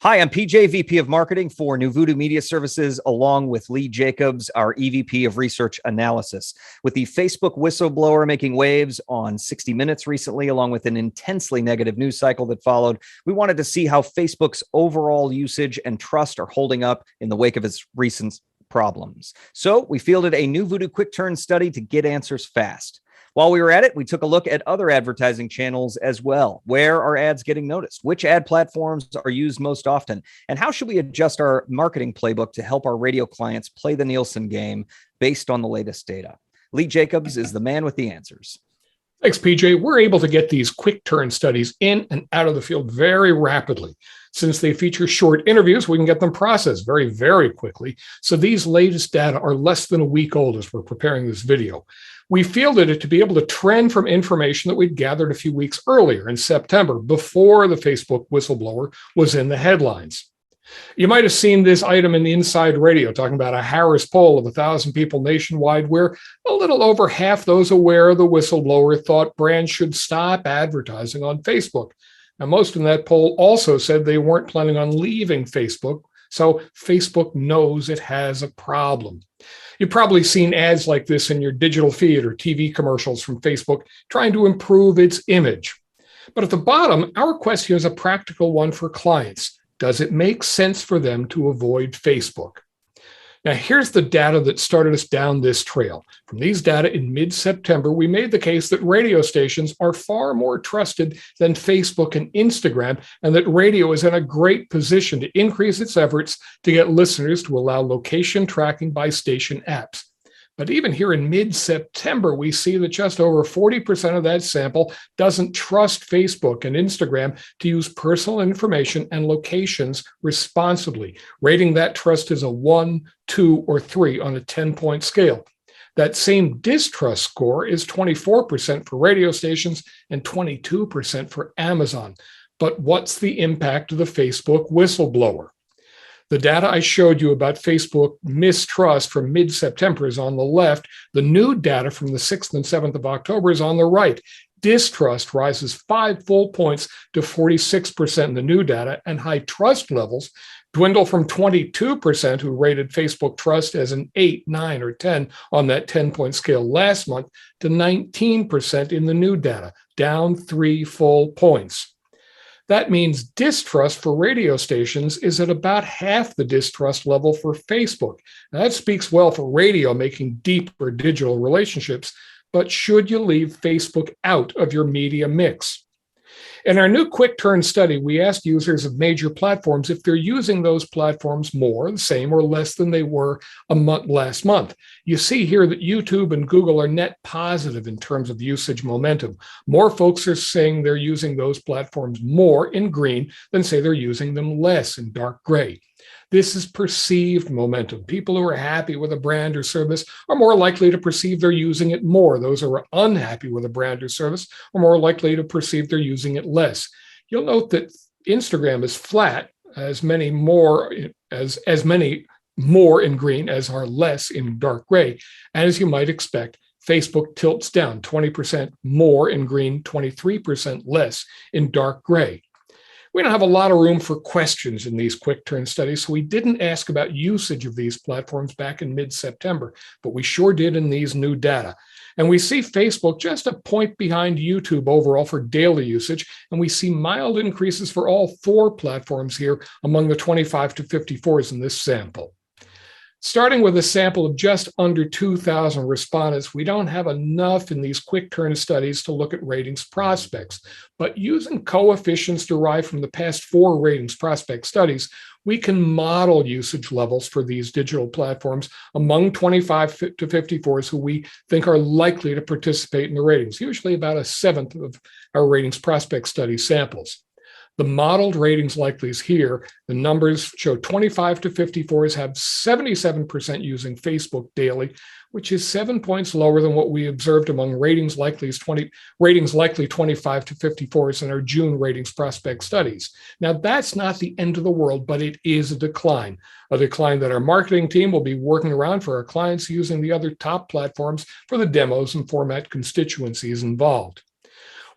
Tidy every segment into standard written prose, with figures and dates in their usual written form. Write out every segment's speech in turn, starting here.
Hi, I'm PJ, VP of Marketing for NuVoodoo Media Services, along with Lee Jacobs, our EVP of Research Analysis. With the Facebook whistleblower making waves on 60 Minutes recently, along with an intensely negative news cycle that followed, we wanted to see how Facebook's overall usage and trust are holding up in the wake of its recent problems. So we fielded a NuVoodoo quick turn study to get answers fast. While we were at it, we took a look at other advertising channels as well. Where are ads getting noticed? Which ad platforms are used most often? And how should we adjust our marketing playbook to help our radio clients play the Nielsen game based on the latest data? Lee Jacobs is the man with the answers. Thanks, PJ. We're able to get these quick turn studies in and out of the field very rapidly. Since they feature short interviews, we can get them processed very, very quickly. So these latest data are less than a week old as we're preparing this video. We fielded it to be able to trend from information that we'd gathered a few weeks earlier in September, before the Facebook whistleblower was in the headlines. You might have seen this item in the Inside Radio talking about a Harris poll of 1,000 people nationwide, where a little over half those aware of the whistleblower thought brands should stop advertising on Facebook. Now, most in that poll also said they weren't planning on leaving Facebook, so Facebook knows it has a problem. You've probably seen ads like this in your digital feed or TV commercials from Facebook trying to improve its image. But at the bottom, our question is a practical one for clients. Does it make sense for them to avoid Facebook? Now, here's the data that started us down this trail. From these data in mid-September, we made the case that radio stations are far more trusted than Facebook and Instagram, and that radio is in a great position to increase its efforts to get listeners to allow location tracking by station apps. But even here in mid-September, we see that just over 40% of that sample doesn't trust Facebook and Instagram to use personal information and locations responsibly, rating that trust as a 1, 2, or 3 on a 10-point scale. That same distrust score is 24% for radio stations and 22% for Amazon. But what's the impact of the Facebook whistleblower? The data I showed you about Facebook mistrust from mid-September is on the left. The new data from the 6th and 7th of October is on the right. Distrust rises 5 full points to 46% in the new data, and high trust levels dwindle from 22% who rated Facebook trust as an 8, 9, or 10 on that 10-point scale last month to 19% in the new data, down 3 full points. That means distrust for radio stations is at about half the distrust level for Facebook. Now, that speaks well for radio making deeper digital relationships, but should you leave Facebook out of your media mix? In our new quick turn study, we asked users of major platforms if they're using those platforms more, the same, or less than they were last month. You see here that YouTube and Google are net positive in terms of usage momentum. More folks are saying they're using those platforms more in green than say they're using them less in dark gray. This is perceived momentum. People who are happy with a brand or service are more likely to perceive they're using it more. Those who are unhappy with a brand or service are more likely to perceive they're using it less. You'll note that Instagram is flat, as many more in green as are less in dark gray. And as you might expect, Facebook tilts down 20% more in green, 23% less in dark gray. We don't have a lot of room for questions in these quick turn studies, so we didn't ask about usage of these platforms back in mid-September, but we sure did in these new data. And we see Facebook just a point behind YouTube overall for daily usage, and we see mild increases for all 4 platforms here among the 25 to 54s in this sample. Starting with a sample of just under 2,000 respondents, we don't have enough in these quick turn studies to look at ratings prospects. But using coefficients derived from the past 4 ratings prospect studies, we can model usage levels for these digital platforms among 25 to 54s who we think are likely to participate in the ratings, usually about a 1/7 of our ratings prospect study samples. The modeled ratings likelies here, the numbers show 25 to 54s have 77% using Facebook daily, which is 7 points lower than what we observed among ratings likely 25 to 54s in our June ratings prospect studies. Now, that's not the end of the world, but it is a decline that our marketing team will be working around for our clients using the other top platforms for the demos and format constituencies involved.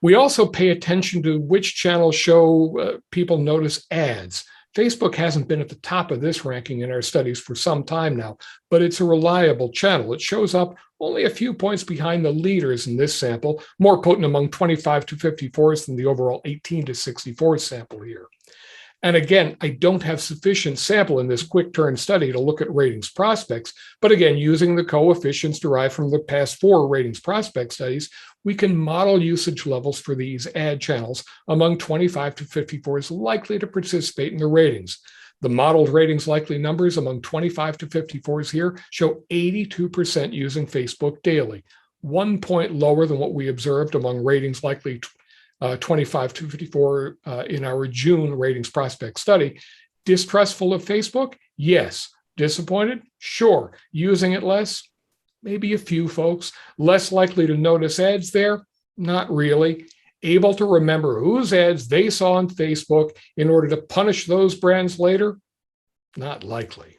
We also pay attention to which channels show people notice ads. Facebook hasn't been at the top of this ranking in our studies for some time now, but it's a reliable channel. It shows up only a few points behind the leaders in this sample, more potent among 25 to 54s than the overall 18 to 64 sample here. And again, I don't have sufficient sample in this quick turn study to look at ratings prospects, but again, using the coefficients derived from the past 4 ratings prospect studies, we can model usage levels for these ad channels among 25 to 54s likely to participate in the ratings. The modeled ratings likely numbers among 25 to 54s here show 82% using Facebook daily, 1 point lower than what we observed among ratings likely 25 to 54 in our June ratings prospect study. Distrustful of Facebook? Yes. Disappointed? Sure. Using it less? Maybe a few folks. Less likely to notice ads there? Not really. Able to remember whose ads they saw on Facebook in order to punish those brands later? Not likely.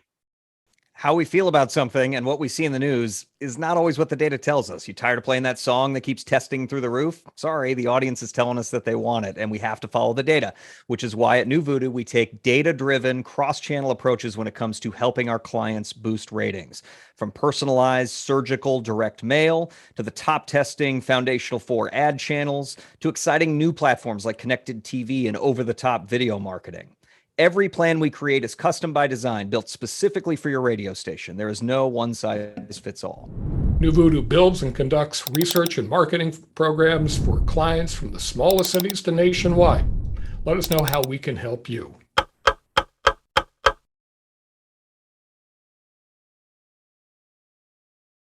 How we feel about something and what we see in the news is not always what the data tells us. You tired of playing that song that keeps testing through the roof? Sorry, the audience is telling us that they want it, and we have to follow the data, which is why at NuVoodoo, we take data-driven, cross-channel approaches when it comes to helping our clients boost ratings. From personalized, surgical, direct mail, to the top testing foundational 4 ad channels, to exciting new platforms like connected TV and over-the-top video marketing. Every plan we create is custom by design, built specifically for your radio station. There is no one-size-fits-all. NuVoodoo builds and conducts research and marketing programs for clients from the smallest cities to nationwide. Let us know how we can help you.